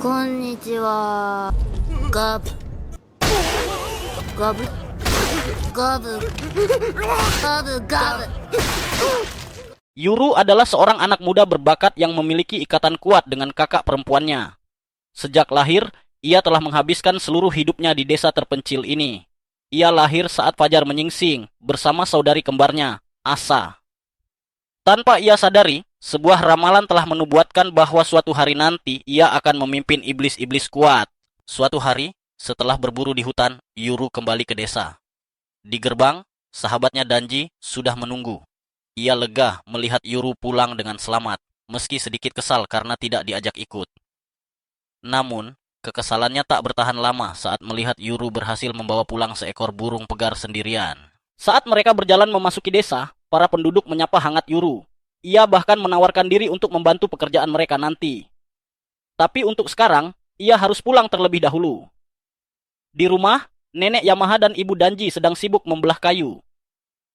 こんにちは。ガブ、ガブ、ガブ、ガブ、ガブ。Yuru adalah seorang anak muda berbakat yang memiliki ikatan kuat dengan kakak perempuannya. Sejak lahir, ia telah menghabiskan seluruh hidupnya di desa terpencil ini. Ia lahir saat fajar menyingsing bersama saudari kembarnya, Asa. Tanpa ia sadari, sebuah ramalan telah menubuatkan bahwa suatu hari nanti ia akan memimpin iblis-iblis kuat. Suatu hari, setelah berburu di hutan, Yuru kembali ke desa. Di gerbang, sahabatnya Danji sudah menunggu. Ia lega melihat Yuru pulang dengan selamat, meski sedikit kesal karena tidak diajak ikut. Namun, kekesalannya tak bertahan lama saat melihat Yuru berhasil membawa pulang seekor burung pegar sendirian. Saat mereka berjalan memasuki desa, para penduduk menyapa hangat Yuru. Ia bahkan menawarkan diri untuk membantu pekerjaan mereka nanti. Tapi untuk sekarang, ia harus pulang terlebih dahulu. Di rumah, Nenek Yamaha dan Ibu Danji sedang sibuk membelah kayu.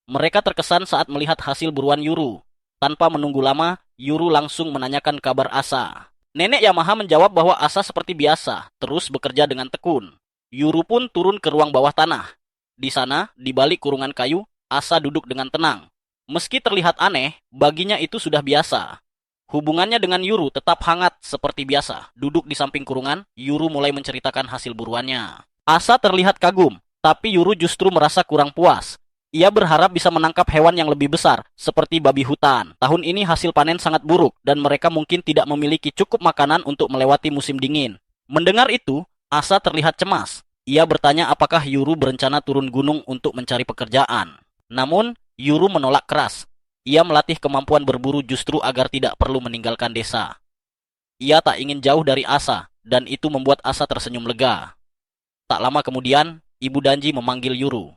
Mereka terkesan saat melihat hasil buruan Yuru. Tanpa menunggu lama, Yuru langsung menanyakan kabar Asa. Nenek Yamaha menjawab bahwa Asa seperti biasa, terus bekerja dengan tekun. Yuru pun turun ke ruang bawah tanah. Di sana, di balik kurungan kayu, Asa duduk dengan tenang. Meski terlihat aneh, baginya itu sudah biasa. Hubungannya dengan Yuru tetap hangat seperti biasa. Duduk di samping kurungan, Yuru mulai menceritakan hasil buruannya. Asa terlihat kagum, tapi Yuru justru merasa kurang puas. Ia berharap bisa menangkap hewan yang lebih besar, seperti babi hutan. Tahun ini hasil panen sangat buruk, dan mereka mungkin tidak memiliki cukup makanan untuk melewati musim dingin. Mendengar itu, Asa terlihat cemas. Ia bertanya apakah Yuru berencana turun gunung untuk mencari pekerjaan. Namun, Yuru menolak keras. Ia melatih kemampuan berburu justru agar tidak perlu meninggalkan desa. Ia tak ingin jauh dari Asa, dan itu membuat Asa tersenyum lega. Tak lama kemudian, Ibu Danji memanggil Yuru.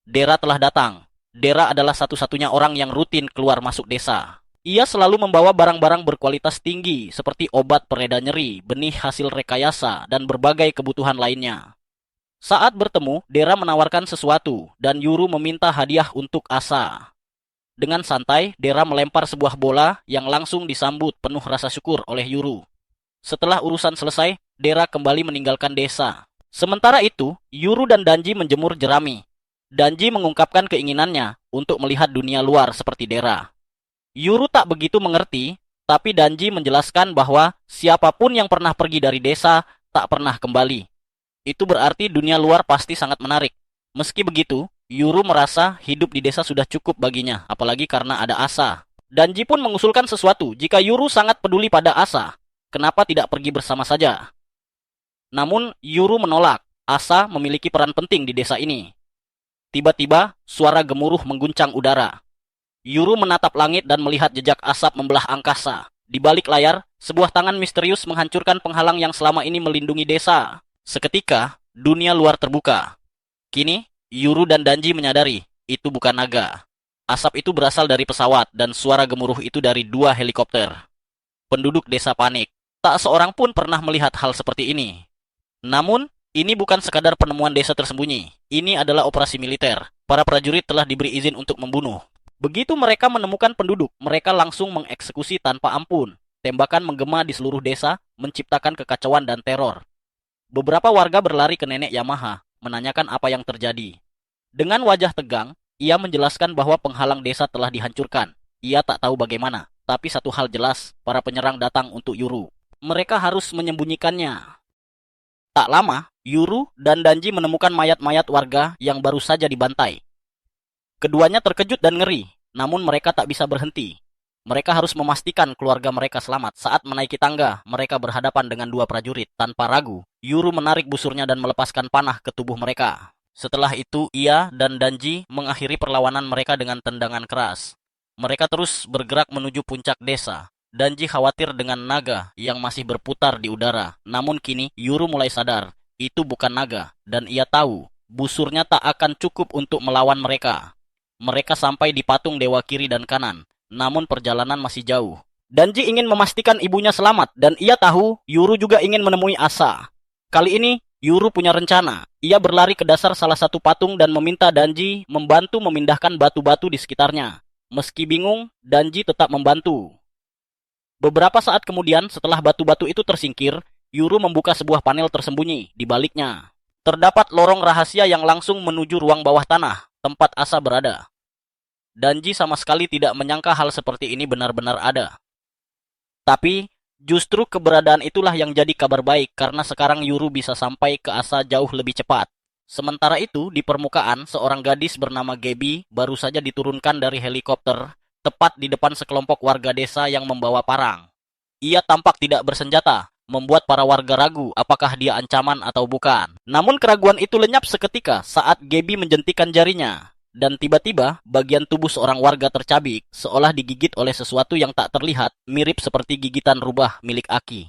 Dera telah datang. Dera adalah satu-satunya orang yang rutin keluar masuk desa. Ia selalu membawa barang-barang berkualitas tinggi seperti obat pereda nyeri, benih hasil rekayasa, dan berbagai kebutuhan lainnya. Saat bertemu, Dera menawarkan sesuatu, dan Yuru meminta hadiah untuk Asa. Dengan santai, Dera melempar sebuah bola yang langsung disambut penuh rasa syukur oleh Yuru. Setelah urusan selesai, Dera kembali meninggalkan desa. Sementara itu, Yuru dan Danji menjemur jerami. Danji mengungkapkan keinginannya untuk melihat dunia luar seperti Dera. Yuru tak begitu mengerti, tapi Danji menjelaskan bahwa siapapun yang pernah pergi dari desa tak pernah kembali. Itu berarti dunia luar pasti sangat menarik. Meski begitu, Yuru merasa hidup di desa sudah cukup baginya, apalagi karena ada Asa. Danji pun mengusulkan sesuatu, jika Yuru sangat peduli pada Asa, kenapa tidak pergi bersama saja? Namun, Yuru menolak. Asa memiliki peran penting di desa ini. Tiba-tiba, suara gemuruh mengguncang udara. Yuru menatap langit dan melihat jejak asap membelah angkasa. Di balik layar, sebuah tangan misterius menghancurkan penghalang yang selama ini melindungi desa. Seketika, dunia luar terbuka. Kini, Yuru dan Danji menyadari, itu bukan naga. Asap itu berasal dari pesawat dan suara gemuruh itu dari 2 helikopter. Penduduk desa panik. Tak seorang pun pernah melihat hal seperti ini. Namun, ini bukan sekadar penemuan desa tersembunyi. Ini adalah operasi militer. Para prajurit telah diberi izin untuk membunuh. Begitu mereka menemukan penduduk, mereka langsung mengeksekusi tanpa ampun. Tembakan menggema di seluruh desa, menciptakan kekacauan dan teror. Beberapa warga berlari ke Nenek Yamaha, menanyakan apa yang terjadi. Dengan wajah tegang, ia menjelaskan bahwa penghalang desa telah dihancurkan. Ia tak tahu bagaimana, tapi satu hal jelas, para penyerang datang untuk Yuru. Mereka harus menyembunyikannya. Tak lama, Yuru dan Danji menemukan mayat-mayat warga yang baru saja dibantai. Keduanya terkejut dan ngeri, namun mereka tak bisa berhenti. Mereka harus memastikan keluarga mereka selamat. Saat menaiki tangga, mereka berhadapan dengan 2 prajurit. Tanpa ragu, Yuru menarik busurnya dan melepaskan panah ke tubuh mereka. Setelah itu, ia dan Danji mengakhiri perlawanan mereka dengan tendangan keras. Mereka terus bergerak menuju puncak desa. Danji khawatir dengan naga yang masih berputar di udara. Namun kini, Yuru mulai sadar, itu bukan naga. Dan ia tahu, busurnya tak akan cukup untuk melawan mereka. Mereka sampai di patung dewa kiri dan kanan. Namun perjalanan masih jauh. Danji ingin memastikan ibunya selamat. Dan ia tahu, Yuru juga ingin menemui Asa. Kali ini, Yuru punya rencana. Ia berlari ke dasar salah satu patung dan meminta Danji membantu memindahkan batu-batu di sekitarnya. Meski bingung, Danji tetap membantu. Beberapa saat kemudian, setelah batu-batu itu tersingkir, Yuru membuka sebuah panel tersembunyi di baliknya. Terdapat lorong rahasia yang langsung menuju ruang bawah tanah, tempat Asa berada. Danji sama sekali tidak menyangka hal seperti ini benar-benar ada. Tapi, justru keberadaan itulah yang jadi kabar baik karena sekarang Yuru bisa sampai ke Asa jauh lebih cepat. Sementara itu, di permukaan, seorang gadis bernama Gaby baru saja diturunkan dari helikopter, tepat di depan sekelompok warga desa yang membawa parang. Ia tampak tidak bersenjata, membuat para warga ragu apakah dia ancaman atau bukan. Namun keraguan itu lenyap seketika saat Gaby menjentikan jarinya. Dan tiba-tiba, bagian tubuh seorang warga tercabik, seolah digigit oleh sesuatu yang tak terlihat, mirip seperti gigitan rubah milik Aki.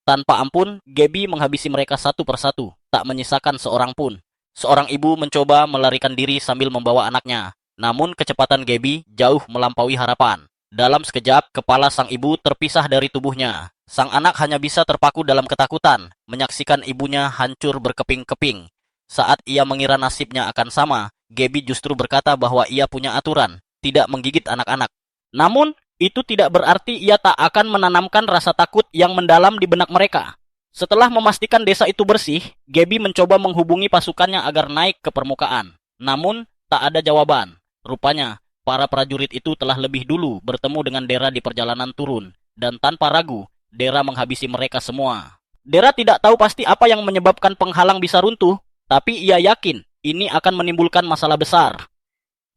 Tanpa ampun, Gaby menghabisi mereka satu persatu, tak menyisakan seorang pun. Seorang ibu mencoba melarikan diri sambil membawa anaknya. Namun kecepatan Gaby jauh melampaui harapan. Dalam sekejap, kepala sang ibu terpisah dari tubuhnya. Sang anak hanya bisa terpaku dalam ketakutan, menyaksikan ibunya hancur berkeping-keping. Saat ia mengira nasibnya akan sama, Gaby justru berkata bahwa ia punya aturan, tidak menggigit anak-anak. Namun, itu tidak berarti ia tak akan menanamkan rasa takut yang mendalam di benak mereka. Setelah memastikan desa itu bersih, Gaby mencoba menghubungi pasukannya agar naik ke permukaan. Namun, tak ada jawaban. Rupanya, para prajurit itu telah lebih dulu bertemu dengan Dera di perjalanan turun. Dan tanpa ragu, Dera menghabisi mereka semua. Dera tidak tahu pasti apa yang menyebabkan penghalang bisa runtuh, tapi ia yakin ini akan menimbulkan masalah besar.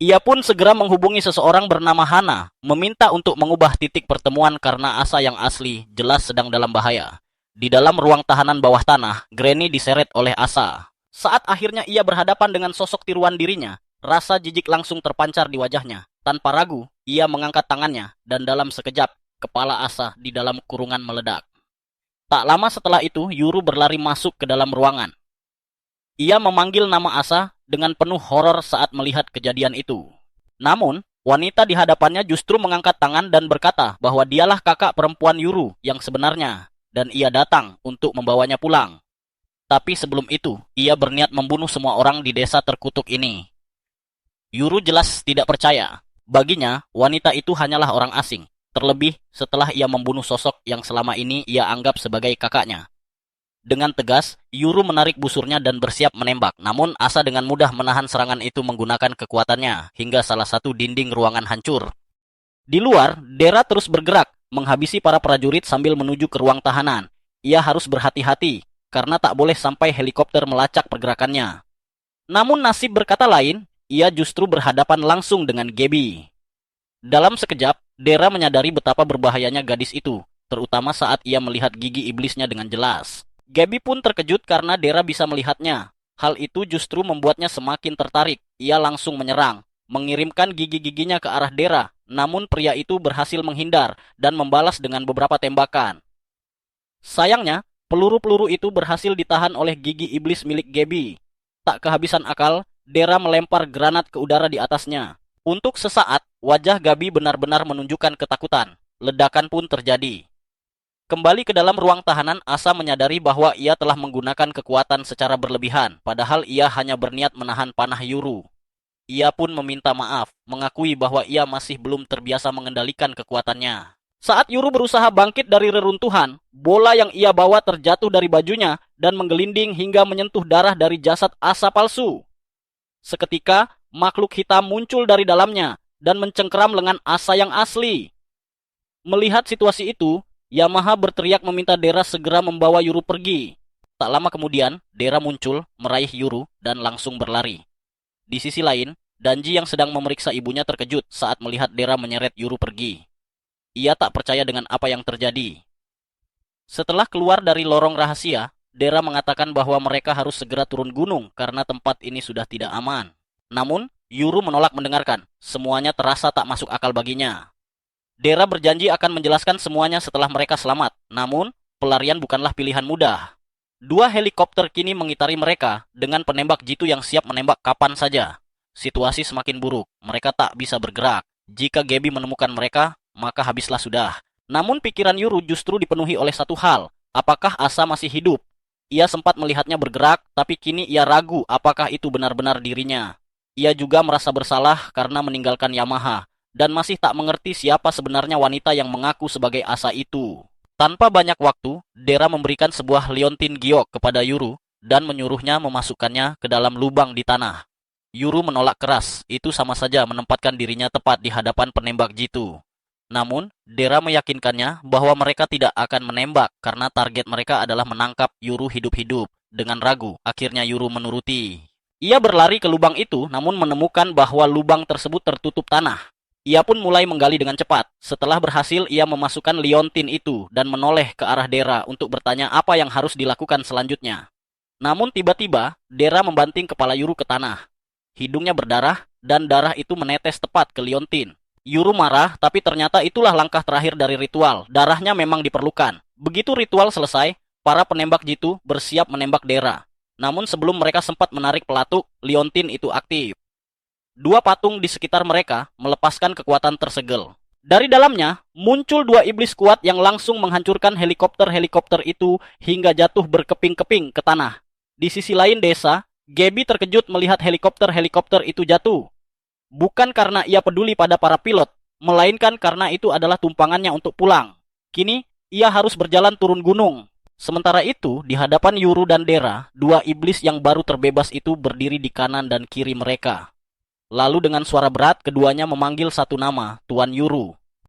Ia pun segera menghubungi seseorang bernama Hana, meminta untuk mengubah titik pertemuan karena Asa yang asli jelas sedang dalam bahaya. Di dalam ruang tahanan bawah tanah, Granny diseret oleh Asa. Saat akhirnya ia berhadapan dengan sosok tiruan dirinya, rasa jijik langsung terpancar di wajahnya. Tanpa ragu, ia mengangkat tangannya, dan dalam sekejap, kepala Asa di dalam kurungan meledak. Tak lama setelah itu, Yuru berlari masuk ke dalam ruangan. Ia memanggil nama Asa dengan penuh horor saat melihat kejadian itu. Namun, wanita di hadapannya justru mengangkat tangan dan berkata bahwa dialah kakak perempuan Yuru yang sebenarnya. Dan ia datang untuk membawanya pulang. Tapi sebelum itu, ia berniat membunuh semua orang di desa terkutuk ini. Yuru jelas tidak percaya. Baginya, wanita itu hanyalah orang asing. Terlebih setelah ia membunuh sosok yang selama ini ia anggap sebagai kakaknya. Dengan tegas, Yuru menarik busurnya dan bersiap menembak. Namun Asa dengan mudah menahan serangan itu menggunakan kekuatannya, hingga salah satu dinding ruangan hancur. Di luar, Dera terus bergerak, menghabisi para prajurit sambil menuju ke ruang tahanan. Ia harus berhati-hati, karena tak boleh sampai helikopter melacak pergerakannya. Namun nasib berkata lain, ia justru berhadapan langsung dengan Gaby. Dalam sekejap, Dera menyadari betapa berbahayanya gadis itu, terutama saat ia melihat gigi iblisnya dengan jelas. Gaby pun terkejut karena Dera bisa melihatnya. Hal itu justru membuatnya semakin tertarik. Ia langsung menyerang, mengirimkan gigi-giginya ke arah Dera. Namun pria itu berhasil menghindar dan membalas dengan beberapa tembakan. Sayangnya, peluru-peluru itu berhasil ditahan oleh gigi iblis milik Gaby. Tak kehabisan akal, Dera melempar granat ke udara di atasnya. Untuk sesaat, wajah Gaby benar-benar menunjukkan ketakutan. Ledakan pun terjadi. Kembali ke dalam ruang tahanan, Asa menyadari bahwa ia telah menggunakan kekuatan secara berlebihan, padahal ia hanya berniat menahan panah Yuru. Ia pun meminta maaf, mengakui bahwa ia masih belum terbiasa mengendalikan kekuatannya. Saat Yuru berusaha bangkit dari reruntuhan, bola yang ia bawa terjatuh dari bajunya dan menggelinding hingga menyentuh darah dari jasad Asa palsu. Seketika, makhluk hitam muncul dari dalamnya dan mencengkeram lengan Asa yang asli. Melihat situasi itu, Yamaha berteriak meminta Dera segera membawa Yuru pergi. Tak lama kemudian, Dera muncul, meraih Yuru, dan langsung berlari. Di sisi lain, Danji yang sedang memeriksa ibunya terkejut saat melihat Dera menyeret Yuru pergi. Ia tak percaya dengan apa yang terjadi. Setelah keluar dari lorong rahasia, Dera mengatakan bahwa mereka harus segera turun gunung karena tempat ini sudah tidak aman. Namun, Yuru menolak mendengarkan. Semuanya terasa tak masuk akal baginya. Dera berjanji akan menjelaskan semuanya setelah mereka selamat. Namun, pelarian bukanlah pilihan mudah. 2 helikopter kini mengitari mereka dengan penembak jitu yang siap menembak kapan saja. Situasi semakin buruk, mereka tak bisa bergerak. Jika Gaby menemukan mereka, maka habislah sudah. Namun pikiran Yuru justru dipenuhi oleh satu hal, apakah Asa masih hidup? Ia sempat melihatnya bergerak, tapi kini ia ragu apakah itu benar-benar dirinya. Ia juga merasa bersalah karena meninggalkan Yamaha, dan masih tak mengerti siapa sebenarnya wanita yang mengaku sebagai Asa itu. Tanpa banyak waktu, Dera memberikan sebuah liontin giok kepada Yuru dan menyuruhnya memasukkannya ke dalam lubang di tanah. Yuru menolak keras, itu sama saja menempatkan dirinya tepat di hadapan penembak jitu. Namun, Dera meyakinkannya bahwa mereka tidak akan menembak karena target mereka adalah menangkap Yuru hidup-hidup. Dengan ragu, akhirnya Yuru menuruti. Ia berlari ke lubang itu namun menemukan bahwa lubang tersebut tertutup tanah. Ia pun mulai menggali dengan cepat. Setelah berhasil, ia memasukkan liontin itu dan menoleh ke arah Dera untuk bertanya apa yang harus dilakukan selanjutnya. Namun tiba-tiba, Dera membanting kepala Yuru ke tanah. Hidungnya berdarah, dan darah itu menetes tepat ke liontin. Yuru marah, tapi ternyata itulah langkah terakhir dari ritual. Darahnya memang diperlukan. Begitu ritual selesai, para penembak jitu bersiap menembak Dera. Namun sebelum mereka sempat menarik pelatuk, liontin itu aktif. Dua patung di sekitar mereka melepaskan kekuatan tersegel. Dari dalamnya, muncul dua iblis kuat yang langsung menghancurkan helikopter-helikopter itu hingga jatuh berkeping-keping ke tanah. Di sisi lain desa, Gaby terkejut melihat helikopter-helikopter itu jatuh. Bukan karena ia peduli pada para pilot, melainkan karena itu adalah tumpangannya untuk pulang. Kini, ia harus berjalan turun gunung. Sementara itu, di hadapan Yuru dan Dera, dua iblis yang baru terbebas itu berdiri di kanan dan kiri mereka. Lalu dengan suara berat, keduanya memanggil satu nama, Tuan Yuru.